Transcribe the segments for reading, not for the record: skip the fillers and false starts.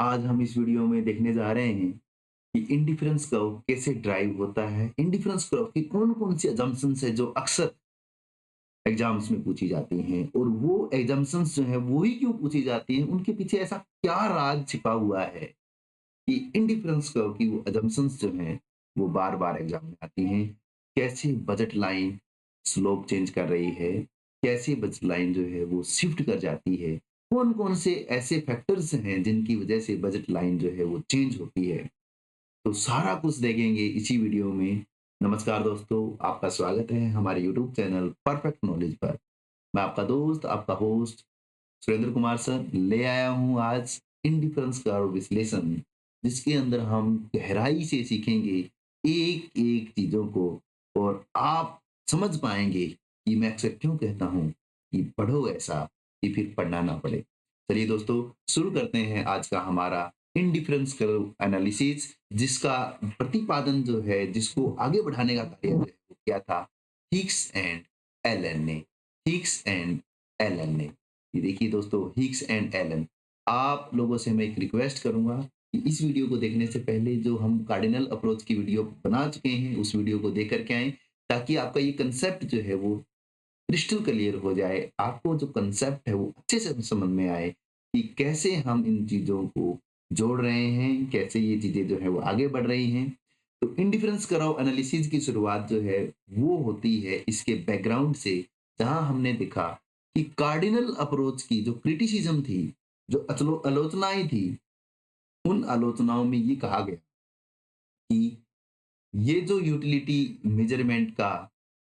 आज हम इस वीडियो में देखने जा रहे हैं कि इंडिफरेंस कर्व कैसे ड्राइव होता है। इंडिफरेंस कर्व की कौन-कौन सी असम्पशन्स है जो अक्सर एग्जाम्स में पूछी जाती हैं और वो असम्पशन्स जो है वो ही क्यों पूछी जाती हैं, उनके पीछे ऐसा क्या राज छिपा हुआ है कि इंडिफरेंस कर्व की वो असम्पशन्स जो हैं वो बार-बार एग्जाम में आती हैं। कैसे बजट लाइन स्लोप चेंज कर रही है, कैसे बजट लाइन जो है वो शिफ्ट कर जाती है, कौन-कौन से ऐसे फैक्टर्स हैं जिनकी वजह से बजट लाइन जो है वो चेंज होती है। तो सारा कुछ देखेंगे इसी वीडियो में। नमस्कार दोस्तों, आपका स्वागत है हमारे यूट्यूब चैनल परफेक्ट नॉलेज पर। मैं आपका दोस्त, आपका होस्ट सुरेंद्र कुमार सर ले आया हूँ आज इंडिफरेंस कर्व विश्लेषण, जिसके अंदर हम गहराई से सीखेंगे एक-एक चीज़ों को और आप समझ पाएँगे कि मैं अक्सर क्यों कहता हूँ कि पढ़ो ऐसा कि फिर पढ़ना ना पड़े। चलिए दोस्तों, शुरू करते हैं आज का हमारा इंडिफरेंस कर्व एनालिसिस, जिसका प्रतिपादन जो है, जिसको आगे बढ़ाने का कार्य जो है वो किया था हिग्स एंड एलन ने। हिग्स एंड एलन ने। ये देखिए दोस्तों, हिग्स एंड एलन, आप लोगों से मैं एक रिक्वेस्ट करूंगा कि इस वीडियो को देखने से पहले जो हम कार्डिनल अप्रोच की वीडियो बना चुके हैं उस वीडियो को देख करके आएं, ताकि आपका ये कंसेप्ट जो है वो क्रिस्टल क्लियर हो जाए। आपको जो कंसेप्ट है वो अच्छे से समझ में आए कि कैसे हम इन चीज़ों को जोड़ रहे हैं, कैसे ये चीज़ें जो है वो आगे बढ़ रही हैं। तो इंडिफरेंस कराओ एनालिसिस की शुरुआत जो है वो होती है इसके बैकग्राउंड से, जहाँ हमने देखा कि कार्डिनल अप्रोच की जो क्रिटिसिज्म थी, जो आलोचनाएँ थी, उन आलोचनाओं में ये कहा गया कि ये जो यूटिलिटी मेजरमेंट का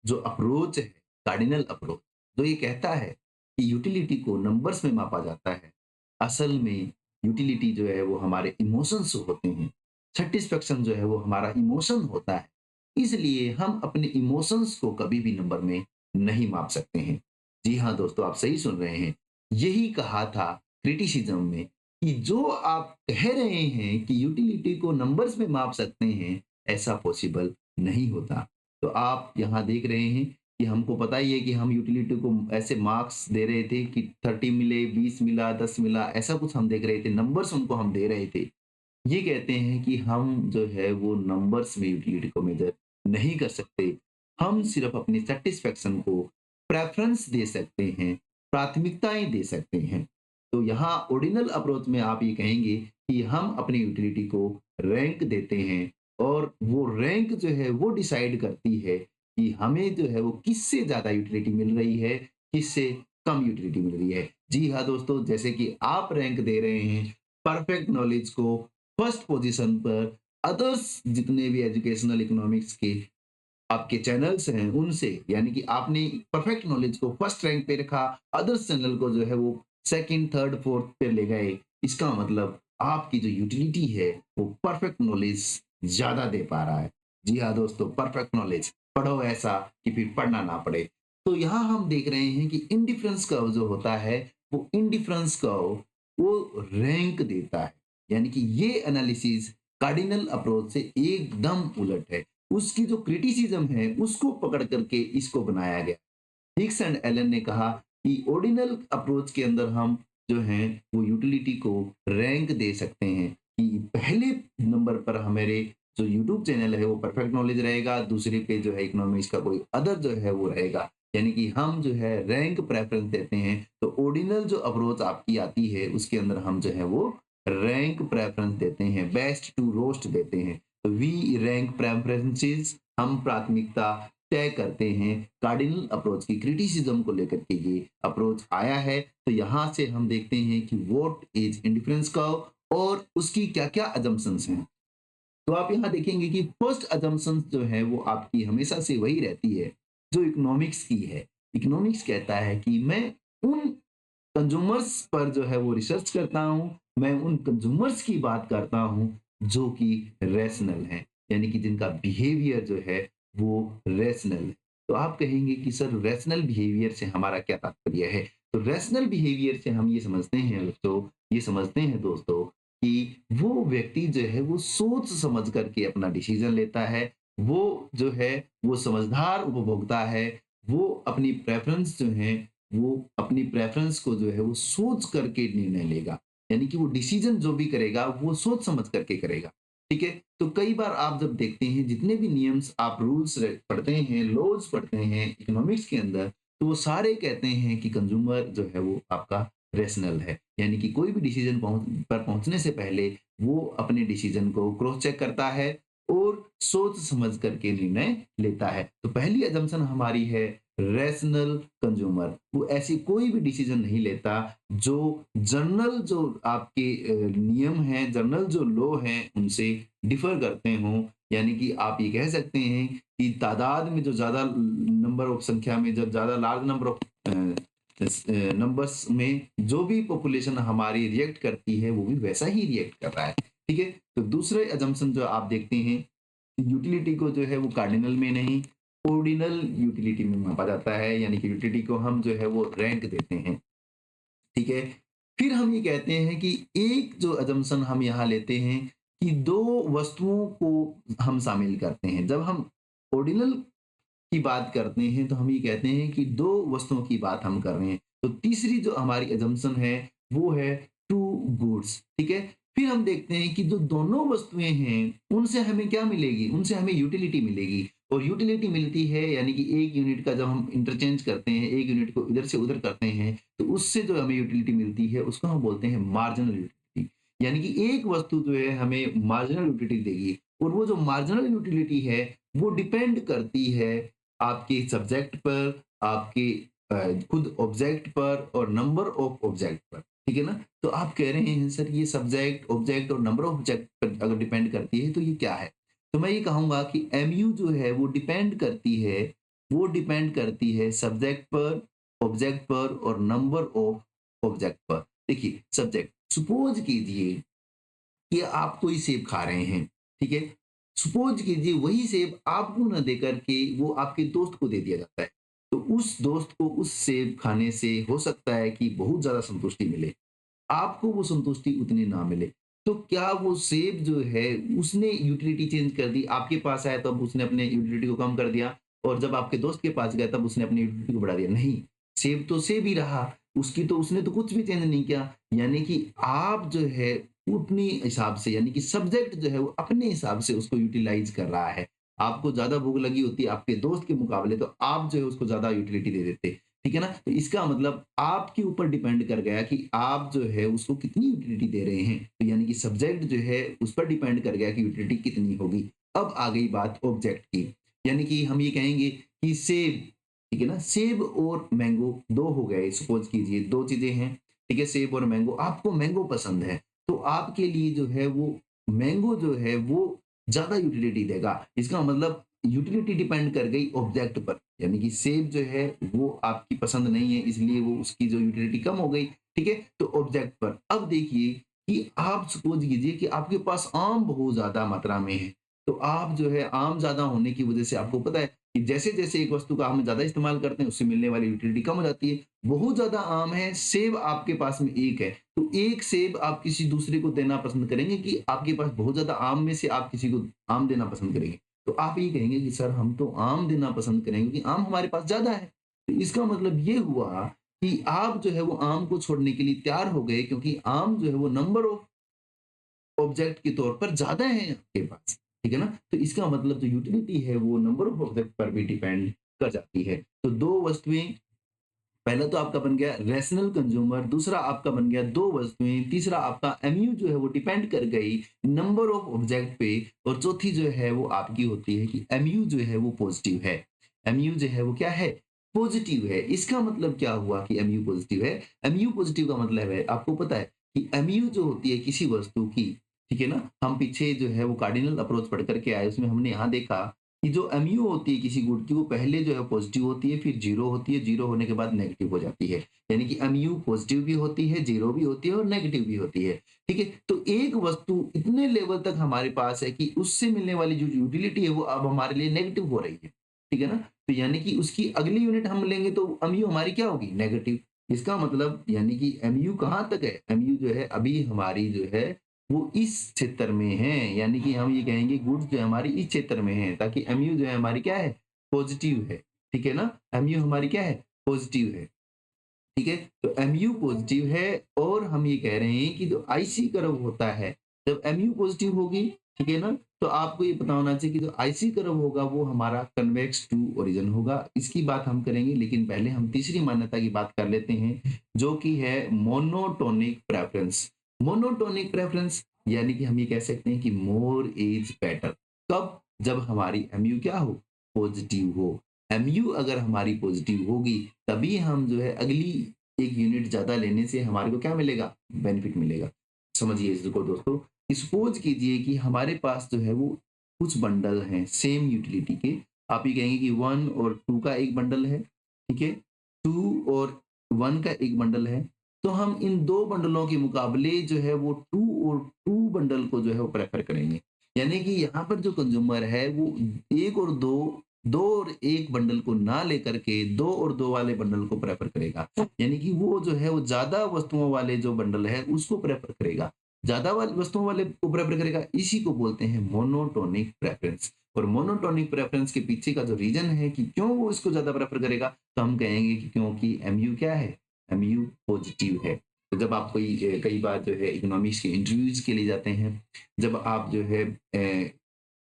जो अप्रोच है, कार्डिनल अप्रोच, जो ये कहता है कि यूटिलिटी को नंबर्स में मापा जाता है, असल में यूटिलिटी जो है वो हमारे इमोशंस होते हैं। सैटिस्फैक्शन जो है वो हमारा इमोशन होता है। इसलिए हम अपने इमोशंस को कभी भी नंबर में नहीं माप सकते हैं। जी हाँ दोस्तों, आप सही सुन रहे हैं। यही कहा था क्रिटिसिज्म में कि जो आप कह रहे हैं कि यूटिलिटी को नंबर्स में माप सकते हैं, ऐसा पॉसिबल नहीं होता। तो आप यहाँ देख रहे हैं कि हमको पता ही है कि हम यूटिलिटी को ऐसे मार्क्स दे रहे थे कि 30 मिले, 20 मिला, 10 मिला, ऐसा कुछ हम देख रहे थे, नंबर्स उनको हम दे रहे थे। ये कहते हैं कि हम जो है वो नंबर्स में यूटिलिटी को मेजर नहीं कर सकते। हम सिर्फ़ अपनी सैटिस्फैक्शन को प्रेफ़रेंस दे सकते हैं, प्राथमिकताएँ दे सकते हैं। तो यहाँ ऑर्डिनल अप्रोच में आप ये कहेंगे कि हम अपनी यूटिलिटी को रैंक देते हैं और वो रैंक जो है वो डिसाइड करती है कि हमें जो है वो किससे ज़्यादा यूटिलिटी मिल रही है, किससे कम यूटिलिटी मिल रही है। जी हाँ दोस्तों, जैसे कि आप रैंक दे रहे हैं परफेक्ट नॉलेज को फर्स्ट पोजीशन पर, अदर्स जितने भी एजुकेशनल इकोनॉमिक्स के आपके चैनल्स हैं उनसे, यानी कि आपने परफेक्ट नॉलेज को फर्स्ट रैंक पे रखा, अदर्स चैनल को जो है वो सेकंड, थर्ड, फोर्थ पे ले गए। इसका मतलब आपकी जो यूटिलिटी है वो परफेक्ट नॉलेज ज़्यादा दे पा रहा है। जी हाँ दोस्तों, परफेक्ट नॉलेज पढ़ो ऐसा कि फिर पढ़ना ना पड़े। तो यहाँ हम देख रहे हैं कि इंडिफरेंस कर्व जो होता है, वो इंडिफरेंस कर्व वो रैंक देता है। यानी कि ये एनालिसिस कार्डिनल अप्रोच से एकदम उलट है। उसकी जो क्रिटिसिज्म है उसको पकड़ करके इसको बनाया गया। हिग्स एंड एलन ने कहा कि ऑर्डिनल अप्रोच के अंदर हम जो हैं वो यूटिलिटी को रैंक दे सकते हैं कि पहले नंबर पर हमारे जो यूट्यूब चैनल है वो परफेक्ट नॉलेज रहेगा, दूसरे पे जो है इकोनॉमिक्स का कोई अदर जो है वो रहेगा। यानी कि हम जो है रैंक प्रेफरेंस देते हैं। तो ऑर्डिनल जो अप्रोच आपकी आती है उसके अंदर हम जो है वो रैंक प्रेफरेंस देते हैं, बेस्ट टू रोस्ट देते हैं। तो वी रैंक प्रेफरेंसेस, हम प्राथमिकता तय करते हैं। कार्डिनल अप्रोच की क्रिटिसिज्म को लेकर के ये अप्रोच आया है। तो यहाँ से हम देखते हैं कि व्हाट इज इंडिफरेंस कर्व और उसकी क्या-क्या असम्पशन्स हैं। तो आप यहाँ देखेंगे कि फर्स्ट असम्पशन्स जो है वो आपकी हमेशा से वही रहती है जो इकोनॉमिक्स की है। इकोनॉमिक्स कहता है कि मैं उन कंज्यूमर्स पर जो है वो रिसर्च करता हूँ, मैं उन कंज्यूमर्स की बात करता हूँ जो कि रैशनल हैं, यानी कि जिनका बिहेवियर जो है वो रैशनल है। तो आप कहेंगे कि सर रैशनल बिहेवियर से हमारा क्या तात्पर्य है? तो रैशनल बिहेवियर से हम ये समझते हैं दोस्तों, ये समझते हैं दोस्तों कि वो व्यक्ति जो है वो सोच समझ करके अपना डिसीजन लेता है। वो जो है वो समझदार उपभोक्ता है। वो अपनी प्रेफ़रेंस जो है वो अपनी प्रेफ़रेंस को जो है वो सोच करके निर्णय लेगा। यानी कि वो डिसीजन जो भी करेगा वो सोच समझ करके करेगा। ठीक है? तो कई बार आप जब देखते हैं जितने भी नियम्स आप रूल्स पढ़ते हैं, लॉज पढ़ते हैं इकोनॉमिक्स के अंदर, तो वो सारे कहते हैं कि कंज्यूमर जो है वो आपका रेशनल है। यानी कि कोई भी डिसीजन पर पहुंचने से पहले वो अपने डिसीजन को क्रॉस चेक करता है और सोच समझ करके निर्णय लेता है। तो पहली अजम्पशन हमारी है रैशनल कंज्यूमर। वो ऐसी कोई भी डिसीजन नहीं लेता जो जर्नल जो आपके नियम हैं, जर्नल जो लॉ हैं उनसे डिफर करते हों। यानी कि आप ये कह सकते हैं कि तादाद में जो ज़्यादा नंबर ऑफ संख्या में जब ज़्यादा लार्ज नंबर ऑफ नंबर्स में जो भी पॉपुलेशन हमारी रिएक्ट करती है वो भी वैसा ही रिएक्ट कर रहा है। ठीक है? तो दूसरे अजम्पशन जो आप देखते हैं यूटिलिटी को जो है वो कार्डिनल में नहीं, ऑर्डिनल यूटिलिटी में मापा जाता है। यानी कि यूटिलिटी को हम जो है वो रैंक देते हैं। ठीक है? फिर हम ये कहते हैं कि एक जो अजम्पशन हम यहाँ लेते हैं कि 2 वस्तुओं को हम शामिल करते हैं। जब हम ऑर्डिनल की बात करते हैं तो हम ये कहते हैं कि 2 वस्तुओं की बात हम कर रहे हैं। तो तीसरी जो हमारी अजम्पशन है वो है टू गुड्स। ठीक है? फिर हम देखते हैं कि जो दोनों वस्तुएँ हैं उनसे हमें क्या मिलेगी? उनसे हमें यूटिलिटी मिलेगी और यूटिलिटी मिलती है यानी कि 1 यूनिट का जब हम इंटरचेंज करते हैं, 1 यूनिट को इधर से उधर करते हैं तो उससे जो हमें यूटिलिटी मिलती है उसको हम बोलते हैं मार्जिनल यूटिलिटी। यानी कि एक वस्तु जो है हमें मार्जिनल यूटिलिटी देगी और वो जो मार्जिनल यूटिलिटी है वो डिपेंड करती है आपके सब्जेक्ट पर, आपके खुद ऑब्जेक्ट पर और नंबर ऑफ ऑब्जेक्ट पर। ठीक है ना? तो आप कह रहे हैं सर ये सब्जेक्ट, ऑब्जेक्ट और नंबर ऑफ ऑब्जेक्ट पर अगर डिपेंड करती है तो ये क्या है? तो मैं ये कहूँगा कि एमयू जो है वो डिपेंड करती है सब्जेक्ट पर, ऑब्जेक्ट पर और नंबर ऑफ ऑब्जेक्ट पर। देखिए सब्जेक्ट सपोज़ कीजिए कि आप कोई सेब खा रहे हैं, ठीक है? सपोज़ कीजिए वही सेब आपको ना दे कर के वो आपके दोस्त को दे दिया जाता है। तो उस दोस्त को उस सेब खाने से हो सकता है कि बहुत ज़्यादा संतुष्टि मिले। आपको वो संतुष्टि उतनी ना मिले। तो क्या वो सेब जो है उसने यूटिलिटी चेंज कर दी, आपके पास आया तब उसने अपने यूटिलिटी को कम कर दिया और जब आपके दोस्त के पास गया तब उसने अपनी यूटिलिटी को बढ़ा दिया? नहीं, सेब तो सेब ही रहा, उसने तो कुछ भी चेंज नहीं किया। यानी कि आप जो है अपने हिसाब से यानी कि सब्जेक्ट जो है वो अपने हिसाब से उसको यूटिलाइज़ कर रहा है। आपको ज़्यादा भूख लगी होती है आपके दोस्त के मुकाबले तो आप जो है उसको ज़्यादा यूटिलिटी दे देते। ठीक है ना? तो इसका मतलब आपके ऊपर डिपेंड कर गया कि आप जो है उसको कितनी यूटिलिटी दे रहे हैं। तो यानी कि सब्जेक्ट जो है उस पर डिपेंड कर गया कि यूटिलिटी कितनी होगी। अब आ गई बात ऑब्जेक्ट की। यानी कि हम ये कहेंगे कि सेब, ठीक है ना? सेब और मैंगो 2 हो गए सपोज़ कीजिए 2 चीज़ें हैं, ठीक है? सेब और मैंगो, आपको मैंगो पसंद है, तो आपके लिए जो है वो मैंगो जो है वो ज़्यादा यूटिलिटी देगा। इसका मतलब यूटिलिटी डिपेंड कर गई ऑब्जेक्ट पर। यानी कि सेब जो है वो आपकी पसंद नहीं है इसलिए वो उसकी जो यूटिलिटी कम हो गई, ठीक है? तो ऑब्जेक्ट पर। अब देखिए कि आप सपोज़ कीजिए कि आपके पास आम बहुत ज़्यादा मात्रा में है, तो आप जो है आम ज़्यादा होने की वज़ह से आपको पता है कि जैसे-जैसे एक वस्तु का हम ज़्यादा इस्तेमाल करते हैं उससे मिलने वाली यूटिलिटी कम हो जाती है। बहुत ज़्यादा आम है, सेब आपके पास में 1 है, तो 1 सेब आप किसी दूसरे को देना पसंद करेंगे कि आपके पास बहुत ज़्यादा आम में से आप किसी को आम देना पसंद करेंगे? तो आप ये कहेंगे कि सर हम तो आम देना पसंद करेंगे क्योंकि आम हमारे पास ज़्यादा है। तो इसका मतलब ये हुआ कि आप जो है वो आम को छोड़ने के लिए तैयार हो गए क्योंकि आम जो है वो नंबर ऑफ ऑब्जेक्ट के तौर पर ज़्यादा है आपके पास, ठीक है ना? तो इसका मतलब जो यूटिलिटी है वो नंबर ऑफ ऑब्जेक्ट पर भी डिपेंड कर जाती है। तो 2 वस्तुएँ, पहला तो आपका बन गया रैशनल कंज्यूमर, दूसरा आपका बन गया 2 वस्तुएँ, तीसरा आपका एमयू जो है वो डिपेंड कर गई नंबर ऑफ ऑब्जेक्ट पे और चौथी जो है वो आपकी होती है कि एमयू जो है वो पॉजिटिव है। एमयू जो है वो क्या है? पॉजिटिव है। इसका मतलब क्या हुआ कि एमयू पॉजिटिव है? एमयू पॉजिटिव का मतलब है आपको पता है कि एमयू जो होती है किसी वस्तु की, ठीक है ना? हम पीछे जो है वो कार्डिनल अप्रोच पढ़ कर के आए, उसमें हमने यहाँ देखा कि जो एमयू होती है किसी गुण की वो पहले जो है पॉजिटिव होती है फिर जीरो होती है, जीरो होने के बाद नेगेटिव हो जाती है। यानी कि एमयू पॉजिटिव भी होती है, जीरो भी होती है और नेगेटिव भी होती है। ठीक है? तो एक वस्तु इतने लेवल तक हमारे पास है कि उससे मिलने वाली जो यूटिलिटी है वो अब हमारे लिए नेगेटिव हो रही है। ठीक है ना? तो यानी कि उसकी अगली यूनिट हम लेंगे तो एमयू हमारी क्या होगी? नेगेटिव। इसका मतलब यानी कि एमयू कहाँ तक है? एमयू जो है अभी हमारी जो है वो इस क्षेत्र में हैं, यानी कि हम ये कहेंगे गुड्स जो है हमारी इस क्षेत्र में है ताकि एमयू जो है हमारी क्या है? पॉजिटिव है, ठीक है ना? एमयू हमारी क्या है? पॉजिटिव है। ठीक है? तो एमयू पॉजिटिव है और हम ये कह रहे हैं कि जो आईसी कर्व होता है, जब एमयू पॉजिटिव होगी, ठीक है ना? तो आपको ये पता होना चाहिए कि जो आईसी कर्व होगा वो हमारा कन्वेक्स टू ओरिजिन होगा। इसकी बात हम करेंगे, लेकिन पहले हम तीसरी मान्यता की बात कर लेते हैं, जो कि है मोनोटोनिक प्रेफरेंस। मोनोटोनिक प्रेफरेंस यानी कि हम ये कह सकते हैं कि मोर इज़ बेटर। कब? जब हमारी एमयू क्या हो? पॉजिटिव हो। एमयू अगर हमारी पॉजिटिव होगी, तभी हम जो है अगली 1 यूनिट ज़्यादा लेने से हमारे को क्या मिलेगा? बेनिफिट मिलेगा। समझिए इसको दोस्तों, सपोज़ कीजिए कि हमारे पास जो है वो कुछ बंडल हैं सेम यूटिलिटी के। आप ये कहेंगे कि 1 और 2 का एक बंडल है, ठीक है? 2 और 1 का एक बंडल है। तो हम इन 2 बंडलों के मुकाबले जो है वो 2 और 2 बंडल को जो है वो प्रेफ़र करेंगे। यानी कि यहाँ पर जो कंज़्यूमर है वो 1 और 2 2 और 1 बंडल को ना लेकर के 2 और 2 वाले बंडल को प्रेफ़र करेगा। यानी कि वो जो है वो ज़्यादा वस्तुओं वाले जो बंडल है उसको प्रेफ़र करेगा। ज़्यादा वस्तुओं वाले को प्रेफ़र करेगा, इसी को बोलते हैं मोनोटोनिक प्रेफ़रेंस। और मोनोटोनिक प्रेफ़रेंस के पीछे का जो रीज़न है कि क्यों वो इसको ज़्यादा प्रेफ़र करेगा, तो हम कहेंगे कि क्योंकि एमयू क्या है? एमयू पॉज़िटिव है। तो जब आप कई बार जो है इकोनॉमिक्स के इंटरव्यूज़ के लिए जाते हैं, जब आप जो है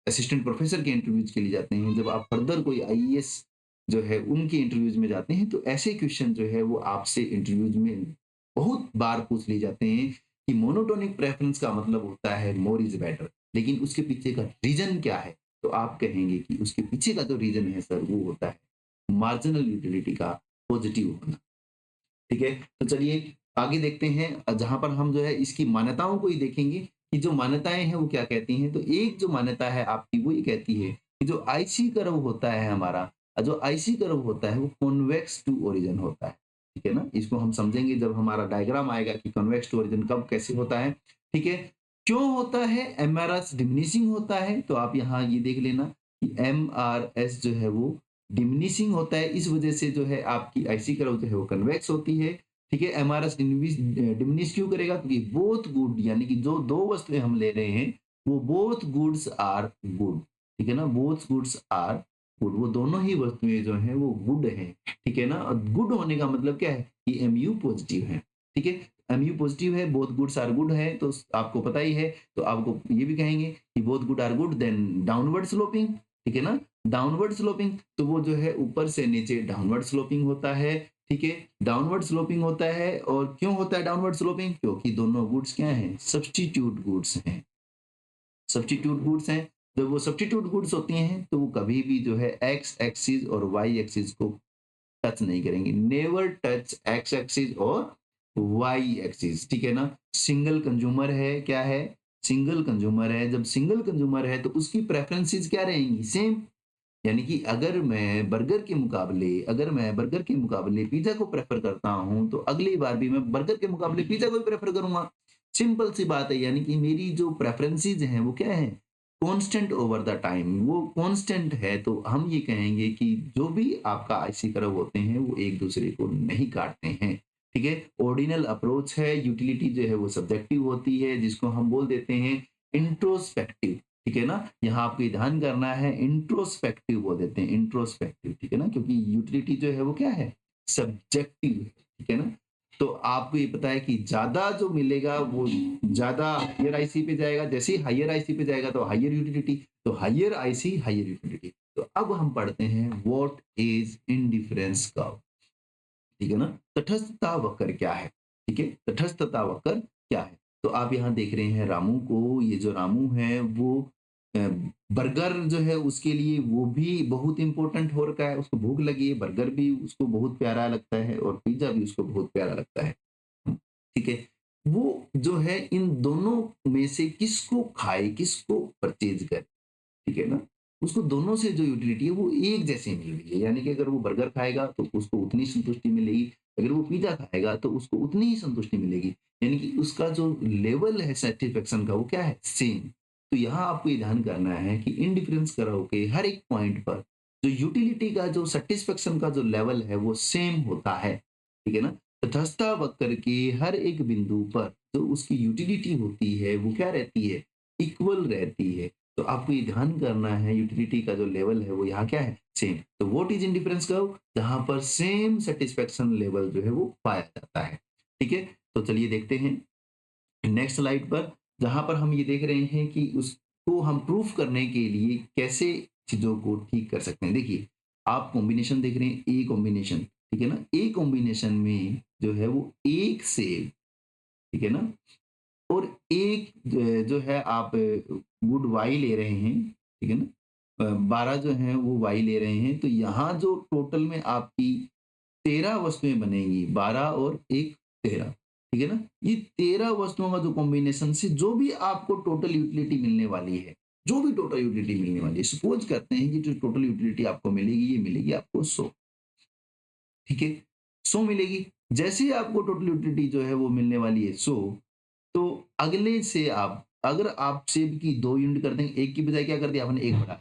असिस्टेंट प्रोफ़ेसर के इंटरव्यूज़ के लिए जाते हैं, जब आप फर्दर कोई आईएएस जो है उनके इंटरव्यूज़ में जाते हैं, तो ऐसे क्वेश्चन जो है वो आपसे इंटरव्यूज़ में बहुत बार पूछ लिए जाते हैं कि मोनोटोनिक प्रेफ़रेंस का मतलब होता है मोर इज़ बेटर। लेकिन उसके पीछे का रीज़न क्या है? तो आप कहेंगे कि उसके पीछे का जो रीज़न है सर वो होता है मार्जिनल यूटिलिटी का पॉज़िटिव होना। ठीक है? तो चलिए आगे देखते हैं, जहाँ पर हम जो है इसकी मान्यताओं को ही देखेंगे कि जो मान्यताएँ हैं वो क्या कहती हैं। तो एक जो मान्यता है आपकी वो ये कहती है कि जो आईसी कर्व होता है हमारा, जो आईसी कर्व होता है वो कॉन्वेक्स टू ओरिजिन होता है। ठीक है ना? इसको हम समझेंगे जब हमारा डायग्राम आएगा कि कन्वेक्स टू ओरिजिन कब कैसे होता है। ठीक है? क्यों होता है? एमआरएस डिमिनिशिंग होता है, तो आप यहाँ ये देख लेना कि एमआरएस जो है वो डिमिनिशिंग होता है, इस वजह से जो है आपकी आईसी कर्व जो है वो कन्वेक्स होती है। ठीक है? एमआरएस डिमिनिश क्यों करेगा? क्योंकि बोथ गुड यानी कि जो 2 वस्तुएँ हम ले रहे हैं, वो बोथ गुड्स आर गुड। ठीक है ना? बोथ गुड्स आर गुड, वो दोनों ही वस्तुएँ जो हैं वो गुड हैं। ठीक है ना? और गुड होने का मतलब क्या है? कि एमयू पॉजिटिव है। ठीक है? एमयू पॉजिटिव है, बोथ गुड्स आर गुड है, तो आपको पता ही है, तो आपको ये भी कहेंगे कि both good are good, then downward sloping. ठीक है ना? डाउनवर्ड स्लोपिंग, तो वो जो है ऊपर से नीचे डाउनवर्ड स्लोपिंग होता है। ठीक है? डाउनवर्ड स्लोपिंग होता है, और क्यों होता है डाउनवर्ड स्लोपिंग? क्योंकि दोनों गुड्स क्या हैं? सब्स्टिट्यूट गुड्स हैं। सब्स्टिट्यूट गुड्स हैं। जब वो सब्स्टिट्यूट गुड्स होती हैं, तो वो कभी भी जो है एक्स एक्सिस और वाई एक्सिस को टच नहीं करेंगे। नेवर टच एक्स एक्सिस और वाई एक्सिस। ठीक है ना? सिंगल कंज्यूमर है, क्या है? सिंगल कंज्यूमर है। जब सिंगल कंज्यूमर है तो उसकी प्रेफरेंसेस क्या रहेंगी? सेम। यानी कि अगर मैं बर्गर के मुकाबले पिज़्ज़ा को प्रेफ़र करता हूँ, तो अगली बार भी मैं बर्गर के मुकाबले पिज़्ज़ा को ही प्रेफ़र करूँगा। सिंपल सी बात है, यानी कि मेरी जो प्रेफ़रेंसेस हैं वो क्या हैं? कांस्टेंट ओवर द टाइम, वो कांस्टेंट है। तो हम ये कहेंगे कि जो भी आपका आईसी कर्व होते हैं वो एक-दूसरे को नहीं काटते हैं। ठीक है? ऑर्डिनल अप्रोच है, यूटिलिटी जो है वो सब्जेक्टिव होती है, जिसको हम बोल देते हैं इंट्रोस्पेक्टिव। ठीक है ना? यहाँ आपको ये ध्यान करना है, इंट्रोस्पेक्टिव बोल देते हैं, इंट्रोस्पेक्टिव, ठीक है ना? क्योंकि यूटिलिटी जो है वो क्या है? सब्जेक्टिव है, ठीक है ना? तो आपको ये पता है कि ज़्यादा जो मिलेगा वो ज़्यादा हायर आईसी पे जाएगा, जैसे ही हायर आईसी पे जाएगा तो हायर यूटिलिटी, तो हायर आईसी, हायर यूटिलिटी। तो अब हम पढ़ते हैं व्हाट इज़ इंडिफरेंस कर्व। ठीक है ना? तटस्थता वक्र क्या है? ठीक है? तटस्थता वक्र क्या है? तो आप यहाँ देख रहे हैं रामू को, ये जो रामू है वो अ, बर्गर जो है उसके लिए वो भी बहुत इम्पोर्टेंट हो रखा है, उसको भूख लगी है, बर्गर भी उसको बहुत प्यारा लगता है और पिज़्ज़ा भी उसको बहुत प्यारा लगता है। ठीक है? वो जो है इन दोनों में से किसको खाए, किसको परचेज़ करे? ठीक है ना? उसको दोनों से जो यूटिलिटी है वो एक जैसी मिल रही है। यानी कि अगर वो बर्गर खाएगा तो उसको उतनी संतुष्टि मिलेगी, अगर वो पिज़्ज़ा खाएगा तो उसको उतनी ही संतुष्टि मिलेगी। यानी कि उसका जो लेवल है सैटिस्फैक्शन का वो क्या है? सेम। तो यहाँ आपको ये ध्यान करना है कि इंडिफरेंस कर्व के हर एक पॉइंट पर जो यूटिलिटी का जो सैटिस्फैक्शन का जो लेवल है वो सेम होता है। ठीक है ना? तटस्थता वक्र के हर एक बिंदु पर जो उसकी यूटिलिटी होती है वो क्या रहती है? इक्वल रहती है। तो आपको ये ध्यान करना है यूटिलिटी का जो लेवल है वो यहाँ क्या है? सेम। तो व्हाट इज़ इंडिफरेंस कर्व? जहाँ पर सेम सैटिस्फैक्शन लेवल जो है वो पाया जाता है। ठीक है? तो चलिए देखते हैं नेक्स्ट स्लाइड पर, जहाँ पर हम ये देख रहे हैं कि उसको हम प्रूफ करने के लिए कैसे चीज़ों को ठीक कर सकते हैं। देखिए, आप कॉम्बिनेशन देख रहे हैं, ए कॉम्बिनेशन, ठीक है ना? ए कॉम्बिनेशन में जो है वो 1 से, ठीक है ना? और एक जो है आप गुड वाई ले रहे हैं, ठीक है ना? 12 जो हैं वो वाई ले रहे हैं, तो यहाँ जो टोटल में आपकी 13 वस्तुएँ बनेंगी, 12 और 1 13, ठीक है ना? ये 13 वस्तुओं का जो कॉम्बिनेशन से जो भी आपको टोटल यूटिलिटी मिलने वाली है, जो भी टोटल यूटिलिटी मिलने वाली है, सपोज़ करते हैं कि जो टोटल यूटिलिटी आपको मिलेगी, ये मिलेगी आपको 100, ठीक है? 100 मिलेगी। जैसे ही आपको टोटल यूटिलिटी जो है वो मिलने वाली है 100, तो अगले से आप अगर आप सेब की 2 यूनिट कर देंगे, 1 की बजाय क्या कर दिया आपने 1 बढ़ा,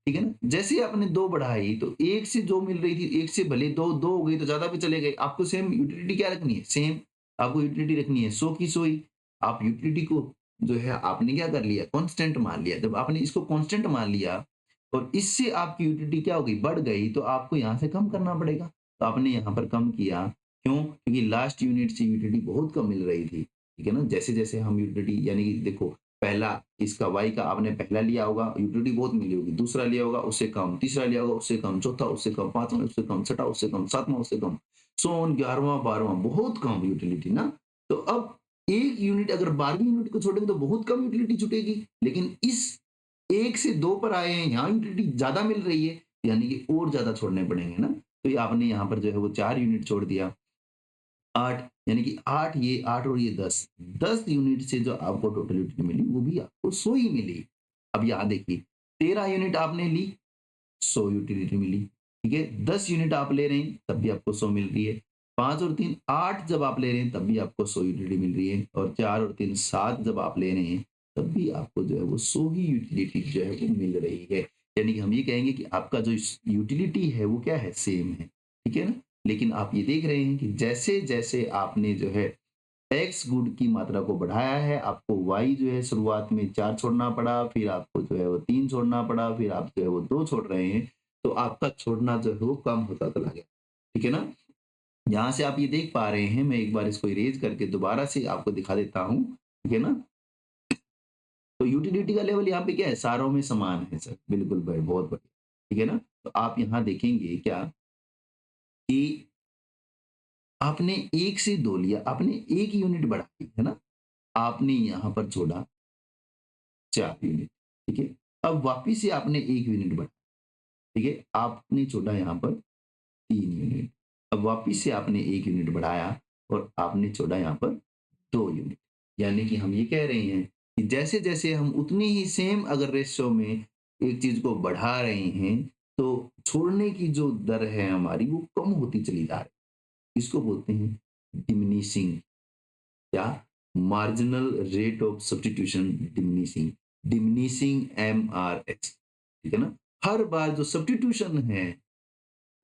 ठीक है ना? जैसे ही आपने 2 बढ़ाई तो 1 से जो मिल रही थी, 1 से भले 2 हो गई तो ज़्यादा पे चले गए। आपको सेम यूटिलिटी क्या रखनी है? सेम आपको यूटिलिटी रखनी है 100 की 100 ही। आप यूटिलिटी को जो है आपने क्या कर लिया? कांस्टेंट मान लिया। जब आपने इसको कांस्टेंट मान लिया और इससे आपकी यूटिलिटी क्या हो गई? बढ़ गई, तो आपको यहाँ से कम करना पड़ेगा। तो आपने यहाँ पर कम किया। क्यों? क्योंकि लास्ट यूनिट से यूटिलिटी बहुत कम मिल रही थी। ठीक है ना? जैसे-जैसे हम यूटिलिटी यानी कि देखो, पहला इसका y का आपने पहला लिया होगा, यूटिलिटी बहुत मिली होगी, दूसरा लिया होगा उससे कम, तीसरा लिया होगा उससे कम, चौथा उससे कम, पाँचवाँ उससे कम, छठा उससे कम, सातवाँ उससे कम, सो ऑन 11वाँ 12वाँ बहुत कम यूटिलिटी ना। तो अब एक यूनिट अगर 12वीं यूनिट को छोड़ेंगे तो बहुत कम यूटिलिटी छूटेगी। लेकिन इस 1 से 2 पर आए हैं, यहाँ यूटिलिटी ज़्यादा मिल रही है, यानी कि और ज़्यादा छोड़ने पड़ेंगे ना। तो ये आपने यहाँ पर जो है वो 4 यूनिट छोड़ दिया। 8 यानी कि 8 ये 8 और ये 10, 10 यूनिट से जो आपको टोटल यूटिलिटी मिली वो भी आपको 100 ही मिली। अब यहाँ देखिए, 13 यूनिट आपने ली, 100 यूटिलिटी मिली, ठीक है? 10 यूनिट आप ले रहे हैं तब भी आपको 100 मिल रही है। 5 और 3 8 जब आप ले रहे हैं तब भी आपको 100 यूटिलिटी मिल रही है, और 4 और 3 7 जब आप ले रहे हैं तब भी आपको जो है वो 100 ही यूटिलिटी जो है वो मिल रही है। यानी कि हम ये कहेंगे कि आपका जो यूटिलिटी है वो क्या है? सेम है, ठीक है ना? लेकिन आप ये देख रहे हैं कि जैसे-जैसे आपने जो है एक्स गुड की मात्रा को बढ़ाया है, आपको वाई जो है शुरुआत में 4 छोड़ना पड़ा, फिर आपको जो है वो 3 छोड़ना पड़ा, फिर आप जो है वो 2 छोड़ रहे हैं, तो आपका छोड़ना जो है वो कम होता चला गया। ठीक है ना? यहाँ से आप ये देख पा रहे हैं, मैं एक बार इसको इरेज़ करके दोबारा से आपको दिखा देता हूँ। ठीक है ना? तो यूटिलिटी का लेवल यहाँ पे क्या है? सारों में समान है सर। बिल्कुल भाई, बहुत बढ़िया। ठीक है ना? तो आप यहाँ देखेंगे क्या कि आपने 1 से 2 लिया, आपने 1 यूनिट बढ़ाई, है ना? आपने यहाँ पर छोड़ा 4 यूनिट, ठीक है? अब वापिस से आपने 1 यूनिट बढ़ाया, ठीक है? आपने छोड़ा यहाँ पर 3 यूनिट। अब वापिस से आपने 1 यूनिट बढ़ाया और आपने छोड़ा यहाँ पर 2 यूनिट। यानी कि हम ये कह रहे हैं कि जैसे-जैसे हम उतनी ही सेम अगर रेशियो में एक चीज़ को बढ़ा रहे हैं, तो छोड़ने की जो दर है हमारी वो कम होती चली जा रही है। इसको बोलते हैं डिमिनिशिंग, क्या? Marginal rate of substitution diminishing, diminishing MRH, ठीक है ना? हर बार जो सब्स्टिट्यूशन है,